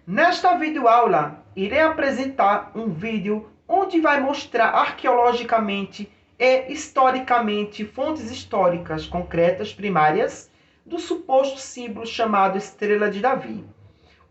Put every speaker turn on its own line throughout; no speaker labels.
Nesta videoaula, irei apresentar um vídeo onde vai mostrar arqueologicamente e historicamente fontes históricas concretas primárias do suposto símbolo chamado Estrela de Davi,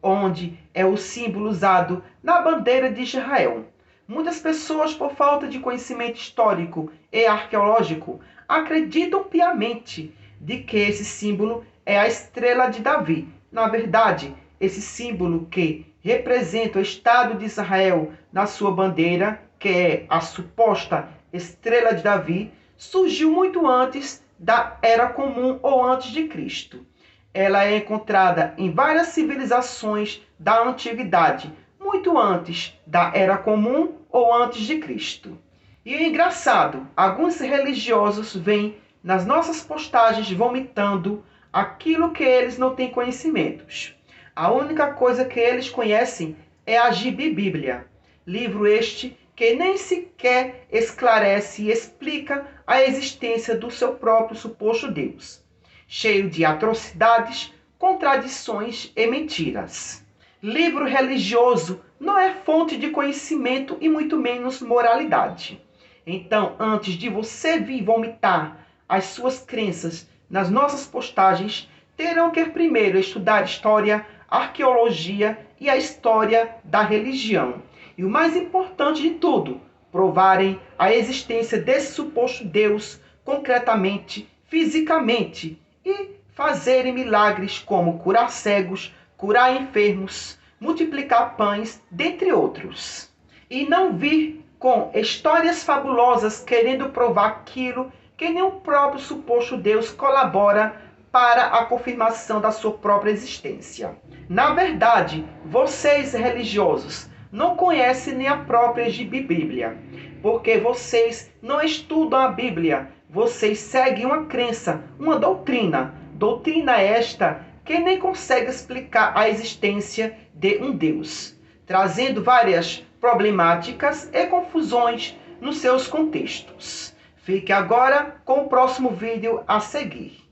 onde é o símbolo usado na bandeira de Israel. Muitas pessoas, por falta de conhecimento histórico e arqueológico, acreditam piamente de que esse símbolo é a Estrela de Davi. Na verdade, esse símbolo que representa o Estado de Israel na sua bandeira, que é a suposta Estrela de Davi, surgiu muito antes da Era Comum ou antes de Cristo. Ela é encontrada em várias civilizações da Antiguidade, muito antes da Era Comum ou antes de Cristo. E o engraçado, alguns religiosos vêm nas nossas postagens vomitando aquilo que eles não têm conhecimentos. A única coisa que eles conhecem é a Bíblia, livro este que nem sequer esclarece e explica a existência do seu próprio suposto Deus, cheio de atrocidades, contradições e mentiras. Livro religioso não é fonte de conhecimento e muito menos moralidade. Então, antes de você vir vomitar as suas crenças nas nossas postagens, terão que primeiro estudar história, arqueologia e a história da religião. E o mais importante de tudo, provarem a existência desse suposto Deus concretamente, fisicamente, e fazerem milagres como curar cegos, curar enfermos, multiplicar pães, dentre outros. E não vir com histórias fabulosas querendo provar aquilo que nem o próprio suposto Deus colabora para a confirmação da sua própria existência. Na verdade, vocês religiosos não conhecem nem a própria Bíblia, porque vocês não estudam a Bíblia, vocês seguem uma crença, uma doutrina. Doutrina esta que nem consegue explicar a existência de um Deus, trazendo várias problemáticas e confusões nos seus contextos. Fique agora com o próximo vídeo a seguir.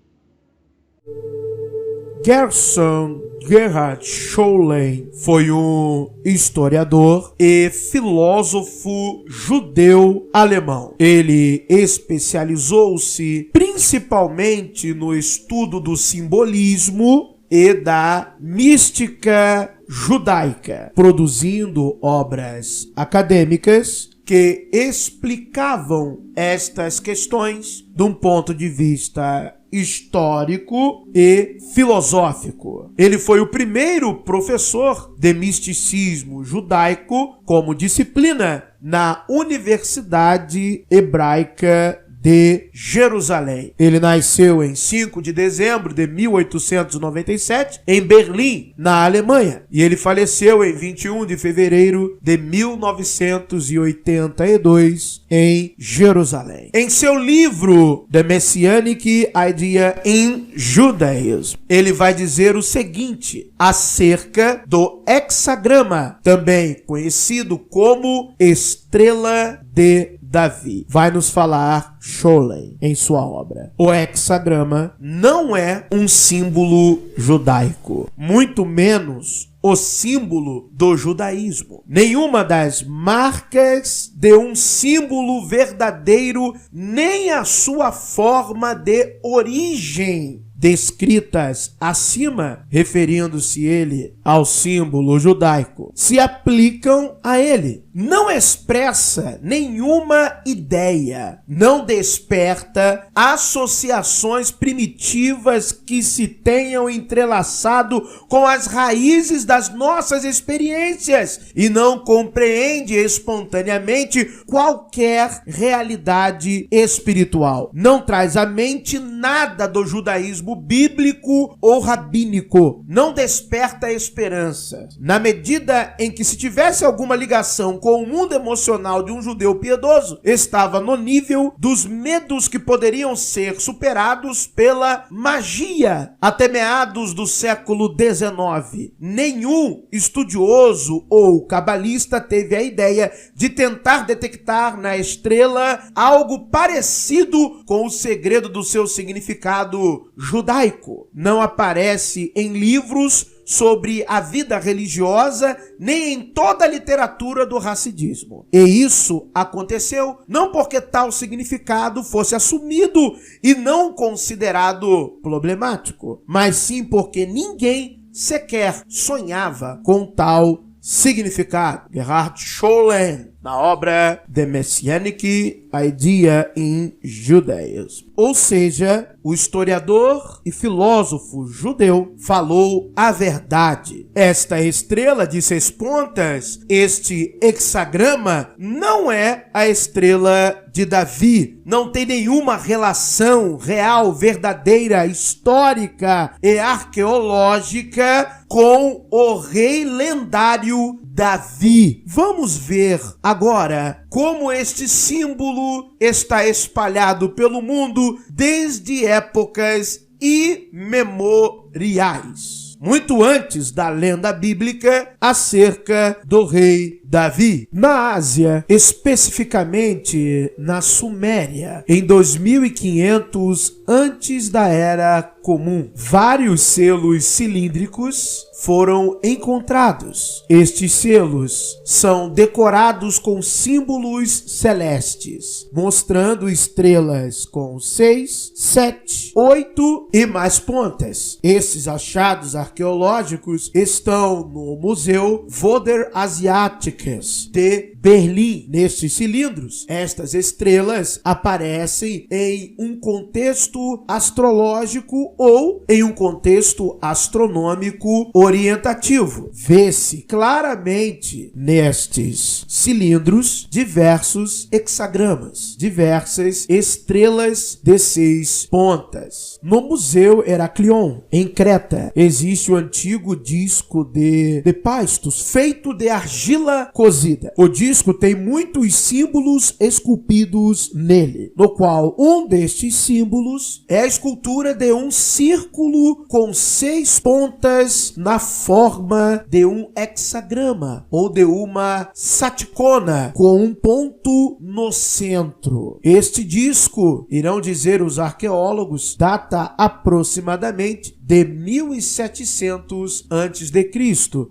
Gerson Gerhard Scholem foi um historiador e filósofo judeu-alemão. Ele especializou-se principalmente no estudo do simbolismo e da mística judaica, produzindo obras acadêmicas que explicavam estas questões de um ponto de vista histórico e filosófico. Ele foi o primeiro professor de misticismo judaico como disciplina na Universidade Hebraica de Jerusalém. Ele nasceu em 5 de dezembro de 1897 em Berlim, na Alemanha, e ele faleceu em 21 de fevereiro de 1982 em Jerusalém. Em seu livro The Messianic Idea in Judaism, ele vai dizer o seguinte acerca do hexagrama, também conhecido como Estrela de Davi. Vai nos falar Scholem em sua obra. O hexagrama não é um símbolo judaico, muito menos o símbolo do judaísmo. Nenhuma das marcas de um símbolo verdadeiro, nem a sua forma de origem descritas acima, referindo-se ele ao símbolo judaico, se aplicam a ele. Não expressa nenhuma ideia, não desperta associações primitivas que se tenham entrelaçado com as raízes das nossas experiências e não compreende espontaneamente qualquer realidade espiritual. Não traz à mente nada do judaísmo bíblico ou rabínico. Não desperta esperança. Na medida em que, se tivesse alguma ligação com o mundo emocional de um judeu piedoso, estava no nível dos medos que poderiam ser superados pela magia até meados do século XIX. Nenhum estudioso ou cabalista teve a ideia de tentar detectar na estrela algo parecido com o segredo do seu significado judaico. Não aparece em livros sobre a vida religiosa, nem em toda a literatura do racidismo. E isso aconteceu não porque tal significado fosse assumido e não considerado problemático, mas sim porque ninguém sequer sonhava com tal significado. Gerhard Scholem, na obra The Messianic Idea in Judaism. Ou seja, o historiador e filósofo judeu falou a verdade. Esta estrela de 6 pontas, este hexagrama, não é a estrela de Davi. Não tem nenhuma relação real, verdadeira, histórica e arqueológica com o rei lendário Davi. Vamos ver agora como este símbolo está espalhado pelo mundo desde épocas imemoriais, muito antes da lenda bíblica acerca do rei Davi. Na Ásia, especificamente na Suméria, em 2500 antes da Era Comum, vários selos cilíndricos foram encontrados. Estes selos são decorados com símbolos celestes, mostrando estrelas com 6, 7, 8 e mais pontas. Esses achados arqueológicos estão no Museu Vorderasiatisch de Berlim. Nestes cilindros, estas estrelas aparecem em um contexto astrológico ou em um contexto astronômico orientativo. Vê-se claramente nestes cilindros diversos hexagramas, diversas estrelas de 6 pontas. No Museu Heraklion, em Creta, existe o antigo disco de Paistos, feito de argila cozida. O disco tem muitos símbolos esculpidos nele, no qual um destes símbolos é a escultura de um círculo com 6 pontas na forma de um hexagrama ou de uma saticona com um ponto no centro. Este disco, irão dizer os arqueólogos, data aproximadamente de 1700 a.C.,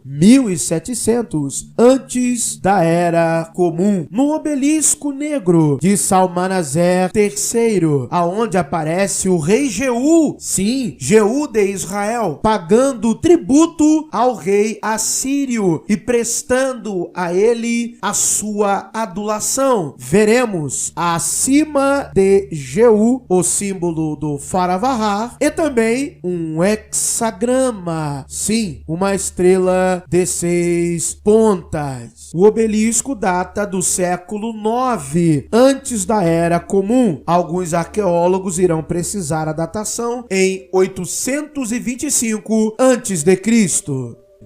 1700 antes da Era Comum. No obelisco negro de Salmanaser III, aonde aparece o rei Jeú, sim, Jeú de Israel, pagando tributo ao rei assírio e prestando a ele a sua adulação. Veremos acima de Jeú o símbolo do Faravahar e também um hexagrama, sim, uma estrela de 6 pontas. O obelisco data do século IX, antes da Era Comum. Alguns arqueólogos irão precisar a datação em 825 a.C.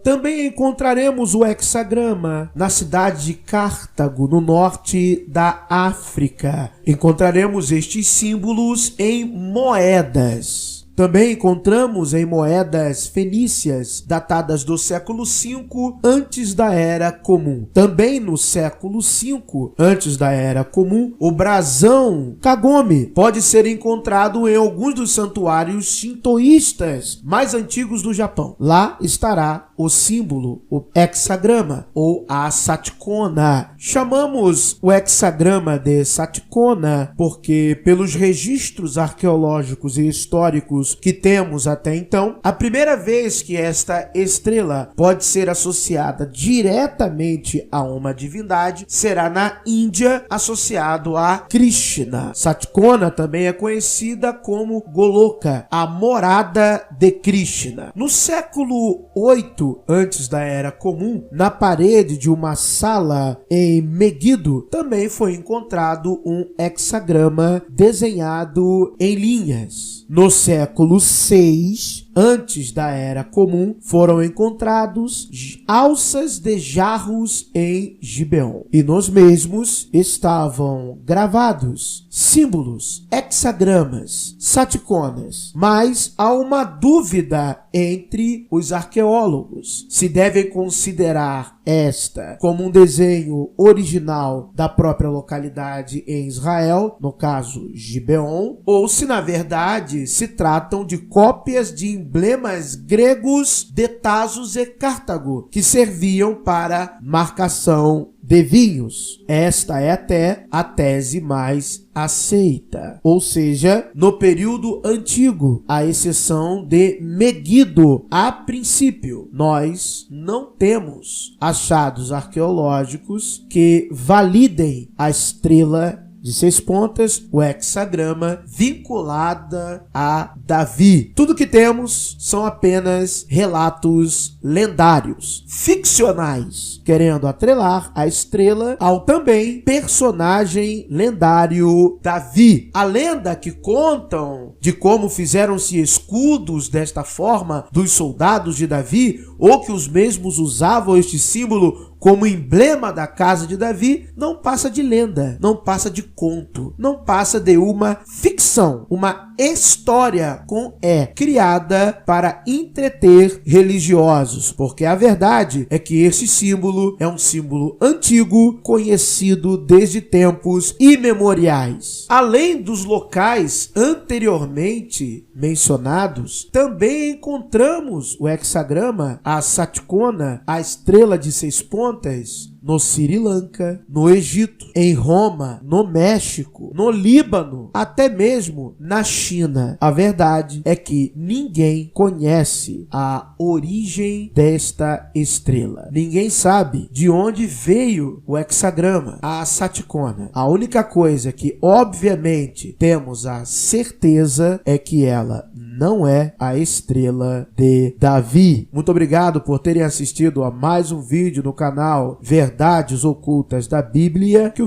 Também encontraremos o hexagrama na cidade de Cartago, no norte da África. Encontraremos estes símbolos em moedas. Também encontramos em moedas fenícias datadas do século V antes da Era Comum. Também no século V antes da Era Comum, o brasão Kagome pode ser encontrado em alguns dos santuários shintoístas mais antigos do Japão. Lá estará o símbolo, o hexagrama ou a saticona. Chamamos o hexagrama de saticona porque, pelos registros arqueológicos e históricos que temos até então, a primeira vez que esta estrela pode ser associada diretamente a uma divindade será na Índia, associado a Krishna. Saticona também é conhecida como Goloka, a morada de Krishna. No século VIII antes da Era Comum, na parede de uma sala em Megiddo, também foi encontrado um hexagrama desenhado em linhas. No século VI antes da Era Comum, foram encontrados alças de jarros em Gibeon. E nos mesmos estavam gravados símbolos, hexagramas, saticonas. Mas há uma dúvida entre os arqueólogos. Se devem considerar esta como um desenho original da própria localidade em Israel, no caso Gibeon, ou se na verdade se tratam de cópias de emblemas gregos de Tasos e Cartago, que serviam para marcação de vinhos. Esta é até a tese mais aceita. Ou seja, no período antigo, à exceção de Meguido, a princípio, nós não temos achados arqueológicos que validem a estrela de 6 pontas, o hexagrama, vinculada a Davi. Tudo que temos são apenas relatos lendários, ficcionais, querendo atrelar a estrela ao também personagem lendário Davi. A lenda que contam de como fizeram-se escudos desta forma dos soldados de Davi, ou que os mesmos usavam este símbolo como emblema da casa de Davi, não passa de lenda, não passa de conto, não passa de uma ficção, uma história com E, criada para entreter religiosos, porque a verdade é que esse símbolo é um símbolo antigo, conhecido desde tempos imemoriais. Além dos locais anteriormente mencionados, também encontramos o hexagrama, a saticona, a estrela de 6 pontas, no Sri Lanka, no Egito, em Roma, no México, no Líbano, até mesmo na China. A verdade é que ninguém conhece a origem desta estrela. Ninguém sabe de onde veio o hexagrama, a saticona. A única coisa que, obviamente, temos a certeza é que ela não é a estrela de Davi. Muito obrigado por terem assistido a mais um vídeo no canal Verdades Ocultas da Bíblia.